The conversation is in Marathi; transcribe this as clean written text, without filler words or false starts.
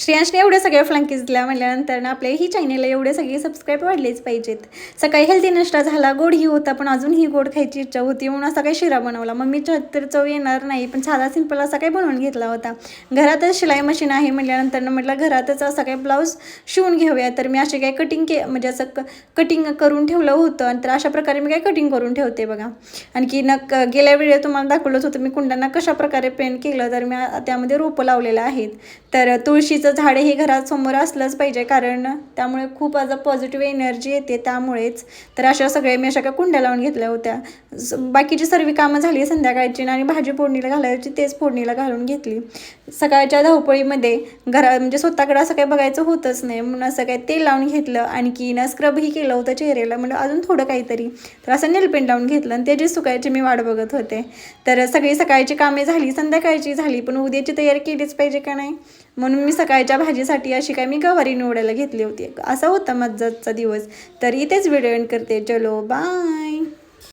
श्रेयांशने एवढ्या सगळ्या फ्लंकीज दिल्या म्हटल्यानंतर ना आपल्या ही चॅनेलला एवढे सगळे सबस्क्राईब वाढलेच पाहिजेत. सकाळी हेल्दी नाश्ता झाला, गोडही होता, पण अजून ही गोड खायची इच्छा होती म्हणून असा काही शिरा बनवला. मम्मीच्या तर चव येणार नाही, पण साधा सिंपल असा काही बनवून घेतला होता. घरातच शिलाई मशीन आहे म्हटल्यानंतर म्हटलं घरातच असा काही ब्लाऊज शिवून घेऊया. तर मी असे काही म्हणजे असं कटिंग करून ठेवलं होतं. तर अशा प्रकारे मी काही कटिंग करून ठेवते बघा. आणखी गेल्या वेळी तुम्हाला दाखवलंच होतं मी कुंडांना कशा प्रकारे पेंट केलं. तर मी त्यामध्ये रोपं लावलेलं आहेत. तर तुळशीचं झाड हे घरात समोर असलंच पाहिजे, कारण त्यामुळे खूप आज पॉझिटिव्ह एनर्जी येते. त्यामुळेच तर अशा सगळ्या मी अशा कुंड्या लावून घेतल्या होत्या. बाकीची सर्व कामं झाली संध्याकाळची आणि भाजी फोडणीला घालायची तेच फोडणीला घालून घेतली. सकाळच्या धावपळीमध्ये म्हणजे स्वतःकडे असं काही बघायचं होतच नाही म्हणून असं काही तेल लावून घेतलं. आणखी स्क्रबही केलं होतं चेहऱ्याला, म्हणजे अजून थोडं काहीतरी. तर असं नेलपेंट लावून घेतलं आणि त्याची सुकायची मी वाट बघत होते. तर सगळी सकाळची कामे झाली, संध्याकाळची झाली, पण उद्याची तयारी केलीच पाहिजे का नाही, म्हणून मी सकाळच्या भाजीसाठी अशी काय मी गवारी निवडायला घेतली होती. असा होता माझाचा दिवस. तर इथेच व्हिडिओ एंड करते. चलो बाय.